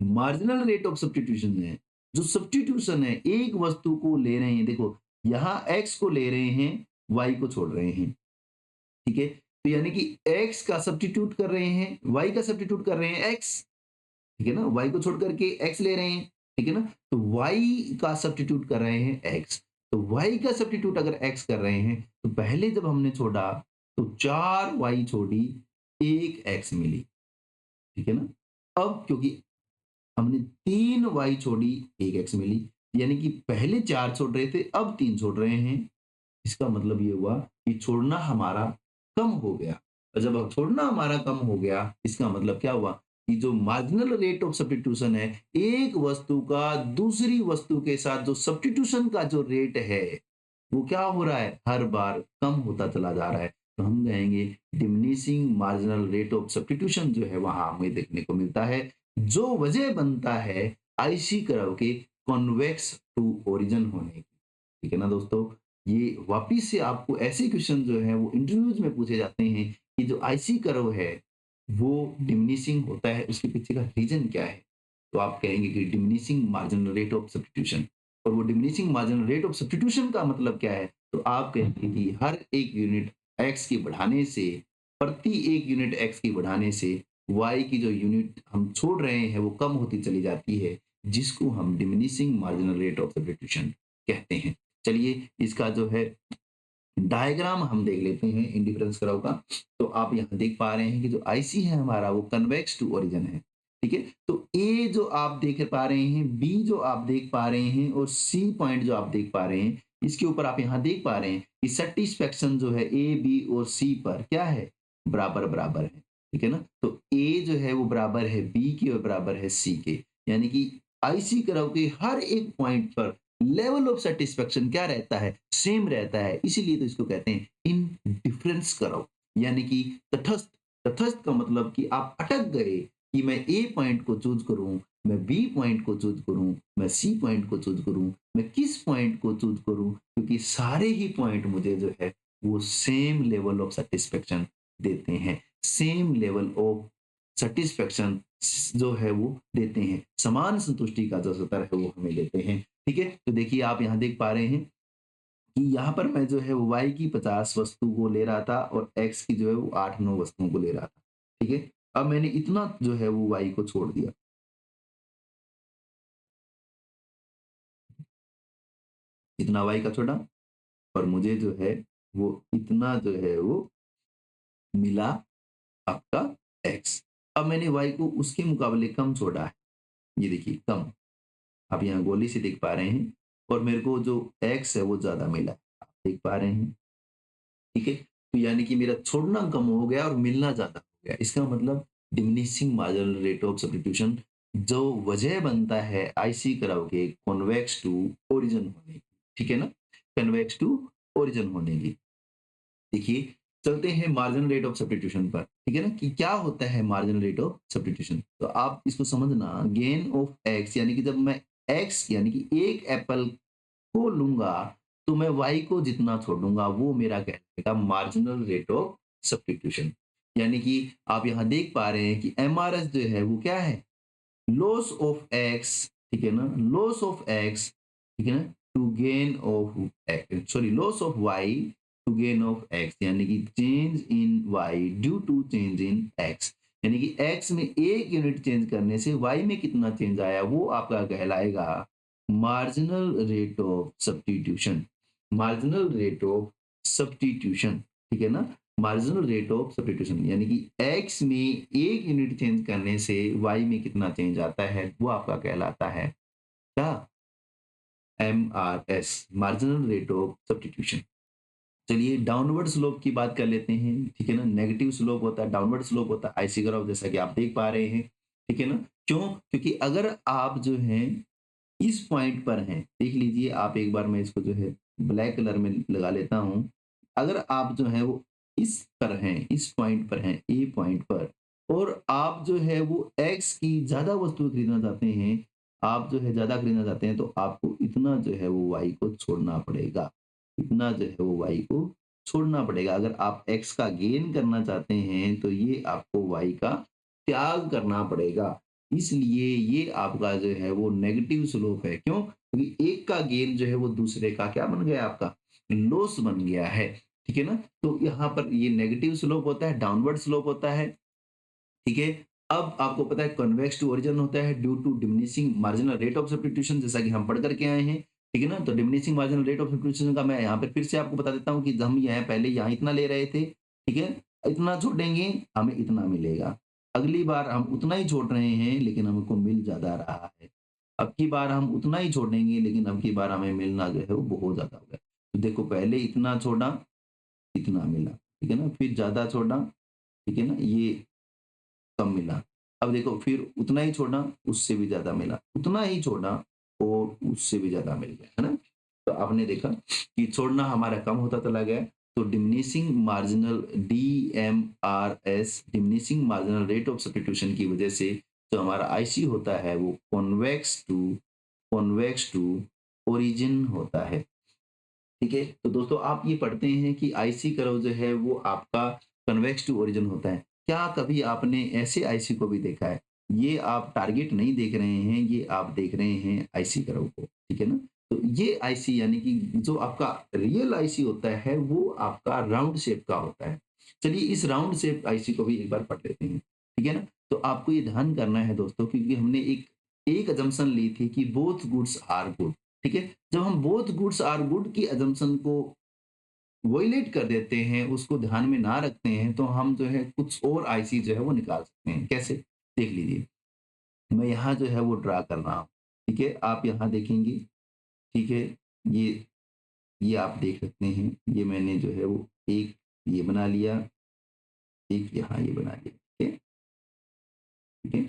मार्जिनल रेट ऑफ सब्स्टिट्यूशन है, जो सब्स्टिट्यूशन है, एक वस्तु को ले रहे हैं, देखो यहाँ एक्स को ले रहे हैं, वाई को छोड़ रहे हैं, ठीक है? तो यानी कि एक्स का सब्स्टिट्यूट कर रहे हैं, वाई का सब्स्टिट्यूट कर रहे हैं एक्स, ठीक है ना? y को छोड़ करके x ले रहे हैं, ठीक है ना? तो y का सब्स्टिट्यूट कर रहे हैं x। तो y का सब्स्टिट्यूट अगर x कर रहे हैं, तो पहले जब हमने छोड़ा तो 4 y छोड़ी, 1 x मिली, ठीक है ना? अब क्योंकि हमने 3 y छोड़ी, 1 x मिली, यानी कि पहले 4 छोड़ रहे थे, अब 3 छोड़ रहे हैं। इसका मतलब ये हुआ कि छोड़ना हमारा कम हो गया, और जब अब छोड़ना हमारा कम हो गया, इसका मतलब क्या हुआ कि जो मार्जिनल रेट ऑफ सब्स्टिट्यूशन है, एक वस्तु का दूसरी वस्तु के साथ जो सब्स्टिट्यूशन का जो रेट है, वो क्या हो रहा है? हर बार कम होता चला जा रहा है। तो हम कहेंगे diminishing marginal rate of substitution जो है वहां हमें देखने को मिलता है, जो वजह बनता है आईसी कर्व के कॉन्वेक्स टू ओरिजिन होने की। ठीक है ना दोस्तों? ये वापिस से आपको ऐसे क्वेश्चन जो है वो इंटरव्यूज में पूछे जाते हैं कि जो आईसी कर्व है वो डिमिनिशिंग होता है, उसके पीछे का रीजन क्या है? तो आप कहेंगे कि diminishing marginal rate of substitution. और वो diminishing marginal rate of substitution का मतलब क्या है? तो आप कहेंगे कि हर एक यूनिट एक्स के बढ़ाने से प्रति 1 यूनिट x की बढ़ाने से y की जो यूनिट हम छोड़ रहे हैं वो कम होती चली जाती है, जिसको हम diminishing marginal rate of substitution कहते हैं। चलिए इसका जो है डायग्राम हम देख लेते हैं इंडिफरेंस कर्व का। तो आप यहाँ देख पा रहे हैं कि जो आईसी है हमारा वो कन्वेक्स टू ओरिजिन है, ठीक है। तो ए जो आप देख पा रहे हैं, बी जो आप देख पा रहे हैं और सी पॉइंट जो आप देख पा रहे हैं, इसके ऊपर आप यहाँ देख पा रहे हैं कि सेटिस्फेक्शन जो है ए बी और सी पर क्या है, बराबर बराबर है, ठीक है ना। तो ए जो है वो बराबर है बी के और बराबर है सी के, यानी कि आईसी कर्व के हर एक पॉइंट पर लेवल ऑफ सेटिस्फेक्शन क्या रहता है, सेम रहता है। इसीलिए तो इसको कहते हैं इन डिफरेंस कर्व, यानी कि तटस्थ। तटस्थ का मतलब कि आप अटक गए कि मैं ए पॉइंट को चूज करूं, मैं बी पॉइंट को चूज करूं, मैं सी पॉइंट को चूज करूं, मैं किस पॉइंट को चूज करूं, क्योंकि सारे ही पॉइंट मुझे जो है वो सेम लेवल ऑफ सेटिस्फेक्शन देते हैं, सेम लेवल ऑफ सेटिस्फेक्शन जो है वो देते हैं, समान संतुष्टि का जो स्तर है वो हमें देते हैं, ठीक है। तो देखिए आप यहाँ देख पा रहे हैं कि यहाँ पर मैं जो है वो y की 50 वस्तु को ले रहा था और x की जो है वो 8-9 वस्तुओं को ले रहा था, ठीक है। अब मैंने इतना जो है वो y को छोड़ दिया, इतना y का छोड़ा और मुझे जो है वो इतना जो है वो मिला आपका x। अब मैंने y को उसके मुकाबले कम छोड़ा है, ये देखिए कम, आप यहाँ गोली से देख पा रहे हैं, और मेरे को जो x है वो ज्यादा मिला, आप देख पा रहे हैं, ठीक है। तो यानी कि मेरा छोड़ना कम हो गया और मिलना ज्यादा हो गया। इसका मतलब diminishing marginal rate of substitution जो वजह बनता है आईसी कर्व के कॉन्वेक्स टू ओरिजिन होने की, ठीक है ना, कन्वेक्स टू ओरिजिन होने की। देखिए चलते हैं मार्जिनल रेट ऑफ सब्स्टिट्यूशन पर, ठीक है ना, कि क्या होता है मार्जिनल रेट ऑफ सब्स्टिट्यूशन। तो आप इसको समझना, गेन ऑफ एक्स, यानी कि जब मैं एक्स यानी कि एक एप्पल को लूंगा तो मैं y को जितना छोड़ूंगा वो मेरा कहलाएगा मार्जिनल रेट ऑफ सब्स्टिट्यूशन। यानी कि आप यहाँ देख पा रहे हैं कि एमआरएस जो है वो क्या है, लॉस ऑफ एक्स, ठीक है ना, लॉस ऑफ एक्स, ठीक है ना, to gain of sorry loss of Y to gain of X, यानी कि change in Y due to change in X, यानी कि एक्स में एक यूनिट चेंज करने से वाई में कितना चेंज आया वो आपका कहलाएगा marginal rate of substitution. Marginal rate of substitution, ठीक है ना, मार्जिनल रेट ऑफ सब्स्टिट्यूशन, यानी कि x में एक यूनिट चेंज करने से y में कितना चेंज आता है वो आपका कहलाता है क्या, MRS, marginal rate of substitution. चलिए डाउनवर्ड स्लोप की बात कर लेते हैं, ठीक है ना, नेगेटिव स्लोप होता है, डाउनवर्ड स्लोप होता है आईसी ग्राफ, जैसा कि आप देख पा रहे हैं, ठीक है ना। क्यों, क्योंकि अगर आप जो है इस पॉइंट पर हैं, देख लीजिए आप एक बार, मैं इसको जो है ब्लैक कलर में लगा लेता हूं, अगर आप जो है वो इस पर हैं, इस पॉइंट पर हैं, ए पॉइंट पर, और आप जो है वो एक्स की ज्यादा वस्तु खरीदना चाहते हैं, आप जो है ज्यादा खरीदना चाहते हैं, तो आपको इतना जो है वो वाई को छोड़ना पड़ेगा, इतना जो है वो वाई को छोड़ना पड़ेगा। अगर आप एक्स का गेन करना चाहते हैं तो ये आपको वाई का त्याग करना पड़ेगा। इसलिए ये आपका जो है वो नेगेटिव स्लोप है। क्यों, क्योंकि एक का गेन जो है वो दूसरे का क्या बन गया, आपका लॉस बन गया है, ठीक है ना। तो यहाँ पर ये नेगेटिव स्लोप होता है, डाउनवर्ड स्लोप होता है, ठीक है। अब आपको पता है कन्वेक्स टू ओरिजिन होता है due to diminishing marginal rate of substitution, जैसा कि हम पढ़ करके आए हैं, ठीक है ना। तो diminishing marginal rate of substitution का मैं यहाँ पर फिर से आपको बता देता हूँ कि हम यहाँ पहले यहाँ इतना ले रहे थे, ठीक है, इतना छोड़ेंगे हमें इतना मिलेगा, अगली बार हम उतना ही छोड़ रहे हैं लेकिन हमको मिल ज्यादा रहा है, अब की बार हम उतना ही छोड़ेंगे लेकिन अब की बार हमें मिलना जो है वो बहुत ज्यादा होगा। तो देखो पहले इतना छोड़ा, इतना मिला, ठीक है ना, फिर ज्यादा छोड़ा, ठीक है ना, ये कम मिला, अब देखो फिर उतना ही छोड़ा, उससे भी ज्यादा मिला, उतना ही छोड़ा और उससे भी ज्यादा मिल गया, है ना। तो आपने देखा कि छोड़ना हमारा कम होता चला गया। तो diminishing marginal DMRS, diminishing marginal rate of substitution की वजह से जो हमारा आईसी होता है वो कॉन्वेक्स टू ओरिजिन होता है, ठीक है। तो दोस्तों आप ये पढ़ते हैं कि आईसी कर्व जो है वो आपका कन्वेक्स टू ओरिजिन होता है। क्या कभी आपने ऐसे आईसी को भी देखा है, ये आप टारगेट नहीं देख रहे हैं, ये आप देख रहे हैं आईसी कर्व को, ठीक है ना। तो ये आईसी यानी कि जो आपका रियल आईसी होता है वो आपका राउंड शेप का होता है। चलिए इस राउंड शेप आईसी को भी एक बार पढ़ लेते हैं, ठीक है ना? तो आपको ये ध्यान करना है दोस्तों, क्योंकि हमने एक एक असम्पशन ली थी कि बोथ गुड्स आर गुड, ठीक है? जब हम बोथ गुड्स आर गुड की असम्पशन को वोइलेट कर देते हैं, उसको ध्यान में ना रखते हैं, तो हम जो है कुछ और आईसी जो है वो निकाल सकते हैं। कैसे? देख लीजिए, मैं यहाँ जो है वो ड्रा कर रहा हूँ, ठीक है? आप यहाँ देखेंगे, ठीक है? ये ये आप देख सकते हैं, ये मैंने जो है वो एक ये बना लिया, एक यहाँ ये बना लिया, ठीक है? ठीक है?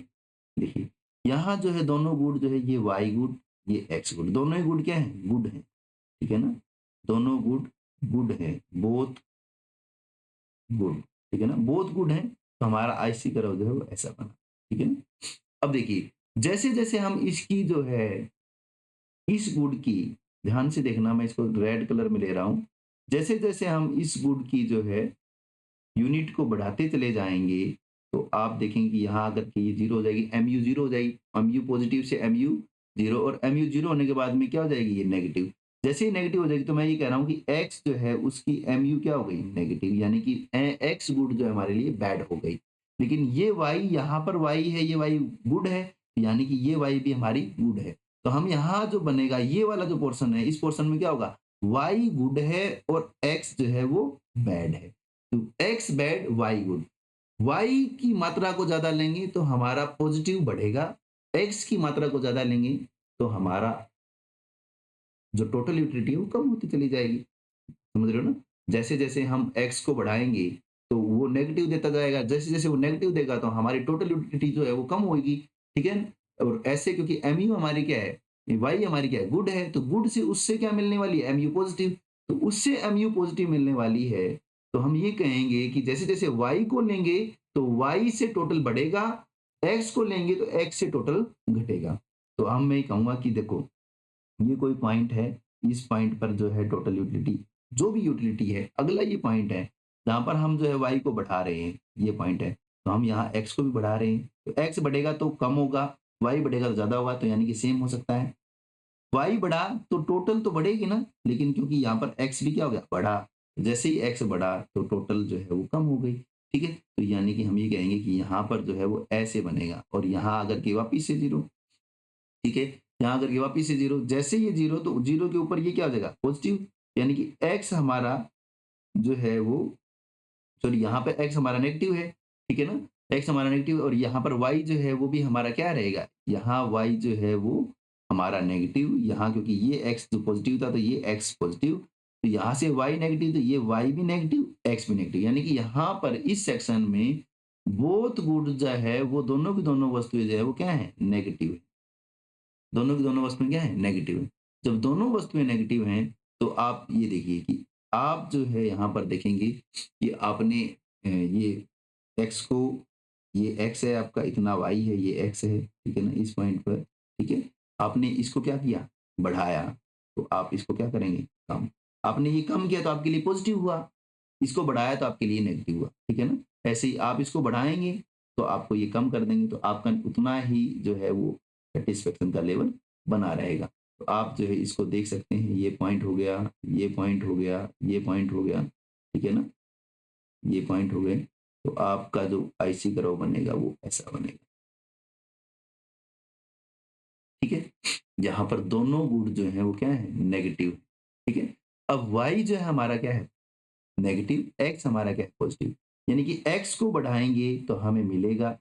देखिए, यहाँ जो है दोनों गुड जो है ये वाई गुड, ये एक्स गुड, दोनों ही गुड क्या हैं? गुड हैं, ठीक है ना? दोनों गुड गुड हैं, बोथ गुड, ठीक है ना? बोथ गुड हैं, तो हमारा आईसी कर्व जो है वो ऐसा बना, ठीक है ना? अब देखिए, जैसे-जैसे हम इसकी जो है इस गुड की, ध्यान से देखना, मैं इसको रेड कलर में ले रहा हूँ। जैसे-जैसे हम इस गुड की जो है यूनिट को बढ़ाते चले जाएँगे, तो आप देखेंगे कि यहाँ आकर के ये 0 हो जाएगी, एमयू 0 हो जाएगी, एमयू पॉज़िटिव से एमयू 0, और एमयू 0 होने के बाद में क्या हो जाएगी? ये नेगेटिव। जैसे ही नेगेटिव हो जाएगी, तो मैं ये कह रहा हूँ कि एक्स जो है उसकी एमयू क्या हो गई? नेगेटिव, यानी कि एक्स गुड जो है हमारे लिए बैड हो गई। लेकिन ये वाई, यहाँ पर वाई है, ये वाई गुड है, यानी कि ये वाई भी हमारी गुड है। तो हम यहाँ जो बनेगा, ये वाला जो पोर्शन है, इस पोर्शन में क्या होगा? वाई गुड है और एक्स जो है वो बैड है। तो X bad Y good, Y की मात्रा को ज्यादा लेंगे तो हमारा पॉजिटिव बढ़ेगा, एक्स की मात्रा को ज्यादा लेंगे तो हमारा जो टोटल यूटिलिटी है वो कम होती चली जाएगी। समझ रहे हो ना? जैसे जैसे हम एक्स को बढ़ाएंगे तो वो नेगेटिव देता जाएगा, जैसे जैसे वो नेगेटिव देगा तो हमारी टोटल यूटिलिटी जो है वो कम होगी, ठीक है? और ऐसे, क्योंकि एमयू हमारी क्या है, वाई हमारी क्या है, गुड है, तो गुड से उससे क्या मिलने वाली है? MU positive. तो उससे एमयू पॉजिटिव मिलने वाली है, तो हम ये कहेंगे कि जैसे जैसे वाई को लेंगे तो वाई से टोटल बढ़ेगा, एक्स को लेंगे तो एक्स से टोटल घटेगा। तो अब मैं ये कहूंगा कि देखो, ये कोई पॉइंट है, इस पॉइंट पर जो है टोटल यूटिलिटी, जो भी यूटिलिटी है, अगला ये पॉइंट है जहाँ पर हम जो है वाई को बढ़ा रहे हैं, ये पॉइंट है, तो हम यहाँ एक्स को भी बढ़ा रहे हैं, तो एक्स बढ़ेगा तो कम होगा, वाई बढ़ेगा तो ज्यादा होगा, तो यानी कि सेम हो सकता है। वाई बढ़ा तो टोटल तो बढ़ेगी ना, लेकिन क्योंकि यहाँ पर एक्स भी क्या हो गया? बढ़ा, जैसे ही एक्स बढ़ा तो टोटल जो है वो कम हो गई, ठीक है? तो यानी कि हम ये कहेंगे कि यहाँ पर जो है वो ऐसे बनेगा, और यहाँ अगर के वापिस से जीरो, ठीक है? यहाँ अगर ये वापिस से 0, जैसे ये 0 तो 0 के ऊपर ये क्या हो जाएगा? पॉजिटिव, यानी कि x हमारा जो है वो, सॉरी, यहाँ पे x हमारा नेगेटिव है, ठीक है ना? x हमारा नेगेटिव, और यहाँ पर y जो है वो भी हमारा क्या रहेगा? यहाँ y जो है वो हमारा नेगेटिव, यहाँ क्योंकि ये x जो पॉजिटिव था तो ये x पॉजिटिव, तो यहाँ से y नेगेटिव तो ये y भी नेगेटिव, x भी नेगेटिव, यानी कि यहाँ पर इस सेक्शन में बोथ गुड जो है वो दोनों की दोनों वस्तुएं जो है वो क्या है? नेगेटिव है। दोनों की दोनों वस्तुएँ क्या हैं? नेगेटिव हैं। जब दोनों वस्तुएँ नेगेटिव हैं, तो आप ये देखिए कि आप जो है यहाँ पर देखेंगे कि आपने ये x को, ये x है आपका, इतना y है, ये x है, ठीक है ना? इस पॉइंट पर, ठीक है? आपने इसको क्या किया? बढ़ाया, तो आप इसको क्या करेंगे? कम। आपने ये कम किया तो आपके लिए पॉजिटिव हुआ, इसको बढ़ाया तो आपके लिए नेगेटिव हुआ, ठीक है ना? ऐसे ही आप इसको बढ़ाएँगे, तो आपको ये कम कर देंगे, तो आपका उतना ही जो है वो सैटिस्फैक्शन का लेवल बना रहेगा। तो आप जो है इसको देख सकते हैं, ये पॉइंट हो गया, ये पॉइंट हो गया, ये पॉइंट हो गया, ठीक है ना? ये पॉइंट हो गए, तो आपका जो आईसी कर्व बनेगा वो ऐसा बनेगा, ठीक है? जहाँ पर दोनों गुण जो हैं वो क्या है? नेगेटिव, ठीक है? अब y जो है हमारा क्या है? नेगेटिव, x हमारा क्या है? पॉजिटिव, यानी कि x को बढ़ाएँगे तो हमें मिलेगा,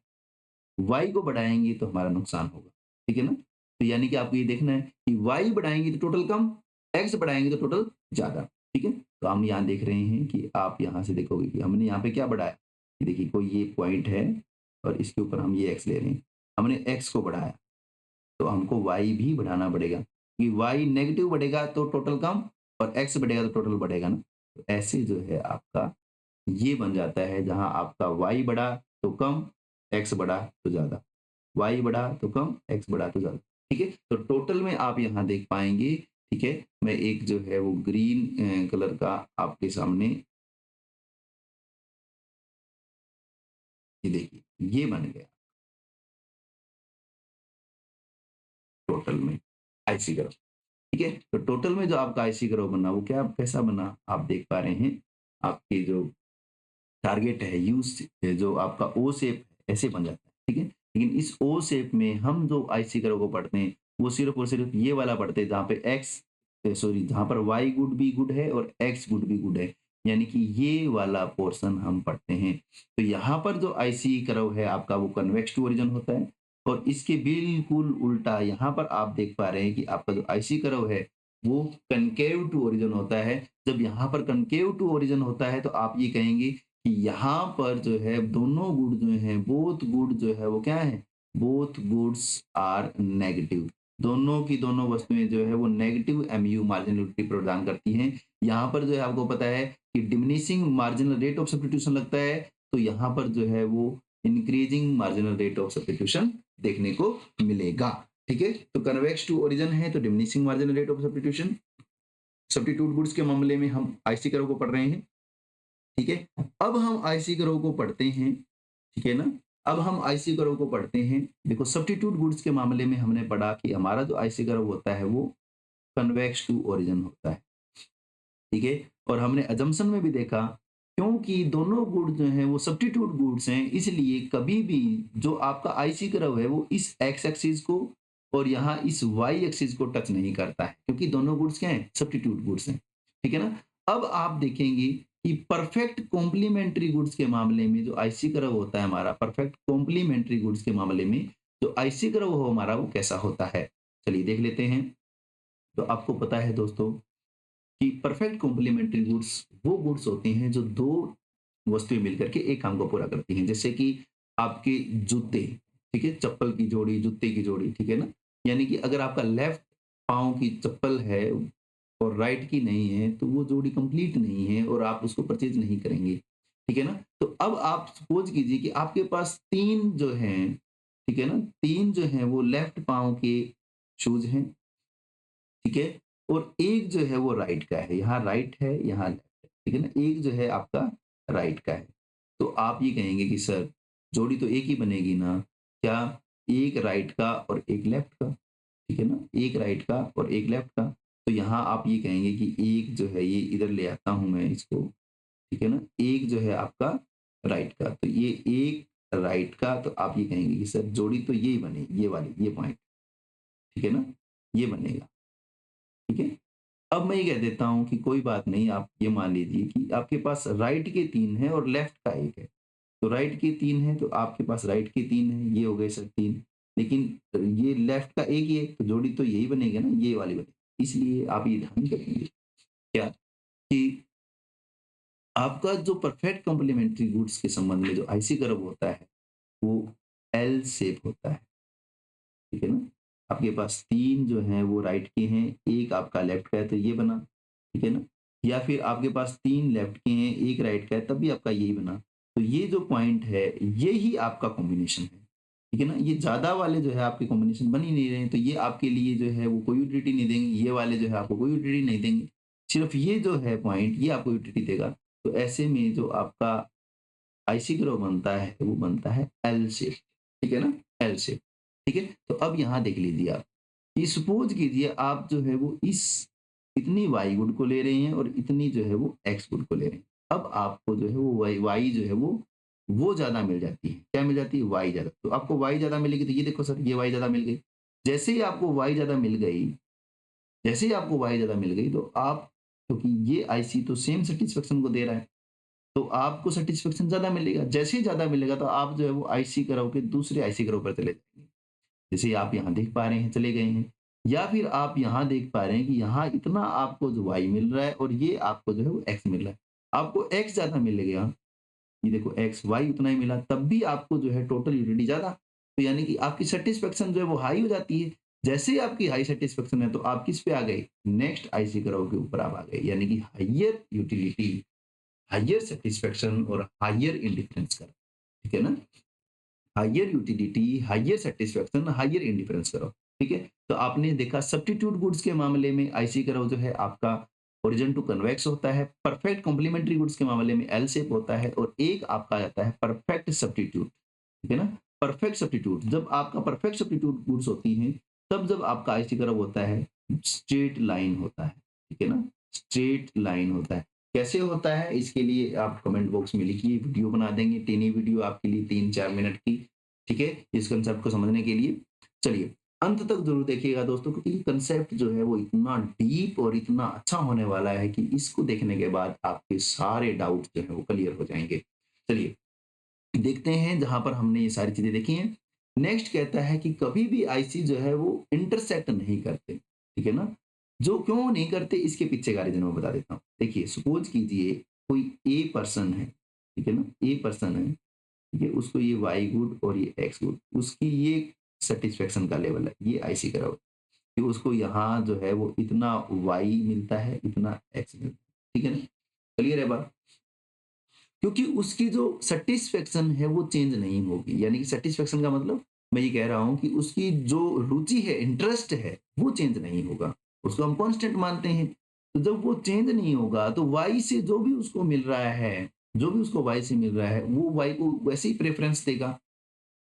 y को बढ़ाएँगे तो हमारा नुकसान होगा, ठीक है ना? तो यानी कि आपको ये देखना है कि y बढ़ाएँगे तो टोटल कम, x बढ़ाएँगे तो टोटल ज़्यादा, ठीक है? तो हम यहाँ देख रहे हैं कि आप यहाँ से देखोगे कि हमने यहाँ पे क्या बढ़ाया? ये देखिए, कोई ये पॉइंट है और इसके ऊपर हम ये x ले रहे हैं। हमने x को बढ़ाया, तो हमको y भी बढ़ाना पड़ेगा, कि y नेगेटिव बढ़ेगा तो टोटल कम, और x बढ़ेगा तो टोटल बढ़ेगा ना। तो ऐसे जो है आपका ये बन जाता है, जहाँ आपका y बढ़ा तो कम, x बढ़ा तो ज़्यादा, y बढ़ा तो कम, x बढ़ा तो ज़्यादा, ठीक है? तो टोटल में आप यहाँ देख पाएँगे, ठीक है? मैं एक जो है वो ग्रीन कलर का आपके सामने, ये देखिए, ये बन गया टोटल में आईसी ग्राफ। ठीक है? तो टोटल में जो आपका आईसी कर्व बना वो क्या कैसा बना? आप देख पा रहे हैं, आपके जो टारगेट है यू जो आपका ओ शेप ऐसे बन जाता है, ठीक है? लेकिन इस ओ शेप में हम जो आईसी कर्व को पढ़ते हैं, वो सिर्फ़ और सिर्फ़ ये वाला पढ़ते हैं जहाँ पे सॉरी जहाँ पर वाई गुड भी गुड है और एक्स गुड भी गुड है। यानी कि ये वाला पोर्शन हम पढ़ते हैं। तो यहाँ पर जो आईसी कर्व है आपका वो कन्वेक्स टू ओरिजिन होता है और इसके बिल्कुल उल्टा यहाँ पर आप देख पा रहे हैं कि आपका जो आईसी कर्व है, वो कनकेव टू ओरिजिन होता है। जब यहाँ पर कनकेव टू ओरिजिन होता है तो आप ये कहेंगे कि यहाँ पर जो है दोनों गुण जो हैं बोथ गुड जो है वो क्या है? Both goods are negative. दोनों की दोनों वस्तुएँ जो है वो नेगेटिव एमयू मार्जिनलिटी प्रदान करती हैं। यहाँ पर जो है आपको पता है कि diminishing marginal rate of substitution लगता है, तो यहाँ पर जो है वो increasing marginal rate of substitution देखने को मिलेगा। ठीक है? तो कन्वेक्स टू ओरिजिन है तो diminishing marginal rate of substitution. Substitute goods के मामले में हम आईसी कर्व को पढ़ रहे हैं। ठीक है? अब हम आईसी कर्व को पढ़ते हैं, ठीक है ना? अब हम आईसी कर्व को पढ़ते हैं। देखो सब्स्टिट्यूट गुड्स के मामले में हमने पढ़ा कि हमारा जो आईसी कर्व होता है वो कन्वेक्स टू ओरिजिन होता है, ठीक है? और हमने असम्पशन में भी देखा क्योंकि दोनों गुड जो हैं वो सब्स्टिट्यूट गुड्स हैं इसलिए कभी भी जो आपका आईसी कर्व है वो इस एक्स एक्सिस को और यहाँ इस वाई एक्सिस को टच नहीं करता है क्योंकि दोनों गुड्स क्या हैं? सब्स्टिट्यूट गुड्स हैं, ठीक है ना? अब आप देखेंगे कि परफेक्ट कॉम्प्लीमेंट्री गुड्स के मामले में जो आईसी कर्व होता है हमारा परफेक्ट कॉम्प्लीमेंट्री गुड्स के मामले में जो आईसी कर्व हो हमारा वो कैसा होता है? चलिए देख लेते हैं। तो आपको पता है दोस्तों कि परफेक्ट कॉम्प्लीमेंट्री गुड्स वो गुड्स होते हैं जो 2 वस्तुएँ मिलकर के एक काम को पूरा करती हैं। जैसे कि आपके जूते, ठीक है? चप्पल की जोड़ी, जूते की जोड़ी, ठीक है ना? यानी कि अगर आपका लेफ्ट पाँव की चप्पल है और राइट की नहीं है, तो वो जोड़ी कंप्लीट नहीं है और आप उसको परचेज़ नहीं करेंगे, ठीक है ना? तो अब आप सपोज़ कीजिए कि आपके पास 3 जो हैं, ठीक है ना? 3 जो हैं वो लेफ्ट पाँव के शूज़ हैं, ठीक है? और एक जो है वो राइट का है, यहाँ राइट है, यहाँ लेफ्ट है, ठीक है ना? एक जो है आपका राइट का है। तो आप ये कहेंगे कि सर जोड़ी तो एक ही बनेगी ना, क्या एक राइट का और एक लेफ्ट का, ठीक है ना? एक राइट का और एक लेफ्ट का। तो यहाँ आप ये कहेंगे कि एक जो है ये इधर ले आता हूँ मैं इसको, ठीक है ना? एक जो है आपका राइट का, तो ये एक राइट का तो आप ये कहेंगे कि सर जोड़ी तो यही बनेगी, ये वाली, ये पॉइंट, ठीक है ना? ये बनेगा, ठीक है? अब मैं ये कह देता हूँ कि कोई बात नहीं, आप ये मान लीजिए कि आपके पास राइट के 3 हैं और लेफ्ट का 1 है। तो राइट के 3 हैं, तो आपके पास राइट के 3 हैं, ये हो गए सर 3। लेकिन ये लेफ्ट का 1 ही है, तो जोड़ी तो यही बनेगी ना, ये वाली बनेगी। इसलिए आप ये ध्यान रखेंगे क्या कि आपका जो परफेक्ट कॉम्प्लीमेंट्री गुड्स के संबंध में जो आईसी कर्व होता है, वो एल शेप होता है। ठीक है ना? आपके पास 3 जो हैं वो राइट के हैं, 1 आपका लेफ्ट का है तो ये बना, ठीक है ना? या फिर आपके पास 3 लेफ्ट के हैं, 1 राइट का है तब भी आपका यही बना। तो ये जो पॉइंट है, ये ही आपका कॉम्बिनेशन है, ठीक है ना? ये ज़्यादा वाले जो है आपके कॉम्बिनेशन बन ही नहीं रहे हैं, तो ये आपके लिए जो है वो कोई यूटिलिटी नहीं देंगे, ये वाले जो है आपको कोई यूटिलिटी नहीं देंगे। सिर्फ़ ये जो है पॉइंट ये आपको यूटिलिटी देगा। तो ऐसे में जो आपका आईसी ग्रो बनता है, वो बनता है एल शेप, ठीक है ना? एल शेप, ठीक है? तो अब यहाँ देख लीजिए आप, ये सपोज़ कीजिए आप जो है वो इस इतनी वाई गुड को ले रहे हैं और इतनी जो है वो एक्स गुड को ले रहे हैं। अब आपको जो है वो वाई वाई जो है वो ज़्यादा मिल जाती है। क्या मिल जाती है? वाई ज़्यादा। तो आपको वाई ज़्यादा मिलेगी तो ये देखो सर ये वाई ज़्यादा मिल गई। जैसे ही आपको वाई ज़्यादा मिल गई जैसे ही आपको वाई ज़्यादा मिल गई तो आप क्योंकि ये आईसी तो सेम सैटिस्फैक्शन को दे रहा है। तो आपको सैटिस्फैक्शन ज़्यादा मिलेगा। जैसे ही ज़्यादा मिलेगा तो आप जो है वो आईसी कर्व के दूसरे आईसी कर्व पर चले जाएँगे। जैसे आप यहाँ देख पा रहे हैं चले गए हैं या फिर आप यहाँ देख पा रहे हैं कि यहाँ इतना आपको जो वाई मिल रहा है और ये आपको जो है वो एक्स मिल रहा है। आपको एक्स ज़्यादा मिल गया, ये देखो एक्स वाई उतना ही मिला तब भी आपको जो है टोटल यूटिलिटी ज़्यादा। तो यानी कि आपकी सैटिस्फैक्शन जो है वो हाई हो जाती है। जैसे ही आपकी हाई सैटिस्फैक्शन है तो आप किस पे आ गए? नेक्स्ट आईसी कर्व के ऊपर आप आ गए यानी कि हायर यूटिलिटी, हायर सैटिस्फैक्शन और हायर इंडिफरेंस कर्व, ठीक है ना? Higher utility, higher satisfaction, higher indifference curve, ठीक है? तो आपने देखा सब्स्टिट्यूट गुड्स के मामले में आईसी कर्व जो है आपका ओरिजिन टू कन्वेक्स होता है, परफेक्ट कॉम्प्लीमेंट्री गुड्स के मामले में एल शेप होता है और एक आपका आ जाता है परफेक्ट सब्स्टिट्यूट, ठीक है ना? परफेक्ट सब्स्टिट्यूट जब आपका परफेक्ट सब्स्टिट्यूट गुड्स होती हैं, तब जब आपका आईसी कर्व होता है स्ट्रेट लाइन होता है, ठीक है ना? स्ट्रेट लाइन होता है। कैसे होता है इसके लिए आप कमेंट बॉक्स में लिखिए, वीडियो बना देंगे, टेनी वीडियो आपके लिए 3-4 मिनट की, ठीक है? इस कांसेप्ट को समझने के लिए। चलिए, अंत तक ज़रूर देखिएगा दोस्तों, क्योंकि ये कांसेप्ट जो है वो इतना डीप और इतना अच्छा होने वाला है कि इसको देखने के बाद आपके सारे डाउट जो है वो क्लियर हो जाएँगे। चलिए, देखते हैं जहाँ पर हमने ये सारी चीज़ें देखी हैं। नेक्स्ट कहता है कि कभी भी आईसी जो है वो इंटरसेक्ट नहीं करते, ठीक है ना? जो क्यों नहीं करते इसके पीछे का रीज़न मैं बता देता हूँ। देखिए सपोज़ कीजिए कोई ए पर्सन है, ठीक है ना? ए पर्सन है, ठीक है? उसको ये वाई गुड और ये एक्स गुड, उसकी ये सैटिस्फैक्शन का लेवल है, ये आईसी का लेवल, कि उसको यहाँ जो है वो इतना वाई मिलता है, इतना एक्स मिलता है, ठीक है ना? क्लियर है बात? क्योंकि उसकी जो सैटिस्फैक्शन है वो चेंज नहीं होगी। यानी कि सैटिस्फैक्शन का मतलब मैं ये कह रहा हूँ कि उसकी जो रुचि है, इंटरेस्ट है, वो चेंज नहीं होगा। उसको हम कांस्टेंट मानते हैं। तो जब वो चेंज नहीं होगा तो वाई से जो भी उसको मिल रहा है, जो भी उसको वाई से मिल रहा है, वो वाई को वैसे ही प्रेफ़रेंस देगा।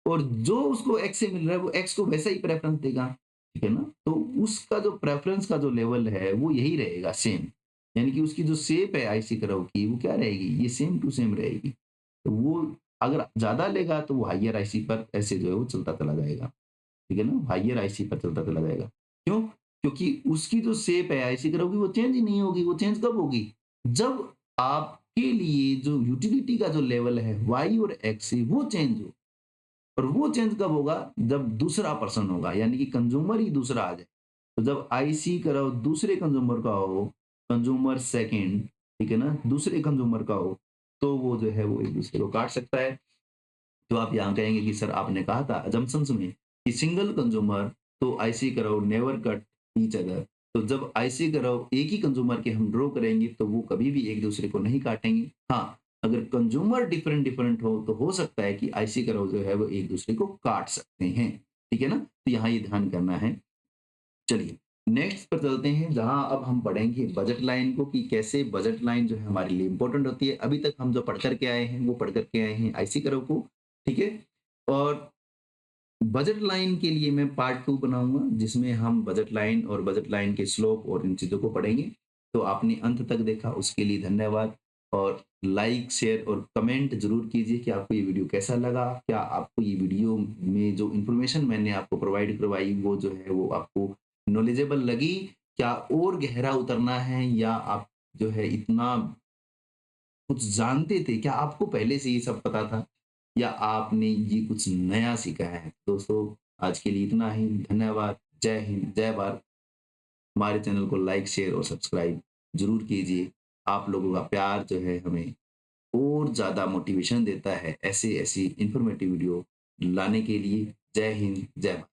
और जो उसको एक्स से मिल रहा है वो एक्स को वैसा ही प्रेफ़रेंस देगा, ठीक है ना? तो उसका जो प्रेफ़रेंस का जो लेवल है वो यही रहेगा सेम। यानी कि उसकी जो शेप है आईसी कर्व की वो क्या रहेगी? ये सेम टू सेम रहेगी। तो वो अगर ज़्यादा लेगा तो वो हायर आईसी पर ऐसे जो है वो चलता चला जाएगा, ठीक है ना? हायर आईसी पर चलता चला जाएगा। क्यों? क्योंकि उसकी जो शेप है आईसी कर्व की वो चेंज ही नहीं होगी। वो चेंज कब होगी? जब आपके लिए जो यूटिलिटी का जो लेवल है वाई और एक्स से वो चेंज हो। और वो चेंज कब होगा? जब दूसरा पर्सन होगा, यानी कि कंज्यूमर ही दूसरा आ जाए। तो जब आईसी कर्व दूसरे कंज्यूमर का हो, कंज्यूमर सेकंड, ठीक है ना? दूसरे कंज्यूमर का हो, तो वो जो है वो एक-दूसरे को काट सकता है। तो आप यहाँ कहेंगे कि सर आपने कहा था assumptions में कि सिंगल कंज्यूमर तो IC curve never cut each other. तो जब आईसी कर्व एक ही कंज्यूमर के हम ड्रॉ करेंगे तो वो कभी भी एक दूसरे को नहीं काटेंगे। हाँ, अगर कंज्यूमर डिफरेंट डिफरेंट हो तो हो सकता है कि आईसी कर्व जो है वो एक दूसरे को काट सकते हैं। ठीक है ना? तो यहाँ ये ध्यान करना है। चलिए, नेक्स्ट पर चलते हैं जहाँ अब हम पढ़ेंगे बजट लाइन को, कि कैसे बजट लाइन जो है हमारे लिए इम्पोर्टेंट होती है। अभी तक हम जो पढ़ कर के आए हैं वो पढ़ कर के आए हैं आईसी कर्व को, ठीक है? और बजट लाइन के लिए मैं पार्ट 2 बनाऊँगा जिसमें हम बजट लाइन और बजट लाइन के स्लोप और इन चीज़ों को पढ़ेंगे। तो आपने अंत तक देखा उसके लिए धन्यवाद, और लाइक, शेयर और कमेंट ज़रूर कीजिए कि आपको ये वीडियो कैसा लगा? क्या आपको ये वीडियो में जो इन्फॉर्मेशन मैंने आपको प्रोवाइड करवाई वो जो है वो आपको नॉलेजेबल लगी? क्या और गहरा उतरना है, या आप जो है इतना कुछ जानते थे? क्या आपको पहले से ये सब पता था? या आपने ये कुछ नया सीखा है? दोस्तों, आज के लिए इतना ही। धन्यवाद। जय हिंद, जय भारत। हमारे चैनल को लाइक, शेयर और सब्सक्राइब ज़रूर कीजिए। आप लोगों का प्यार जो है हमें और ज़्यादा मोटिवेशन देता है ऐसी-ऐसी इन्फॉर्मेटिव वीडियो लाने के लिए। जय हिंद, जय भारत।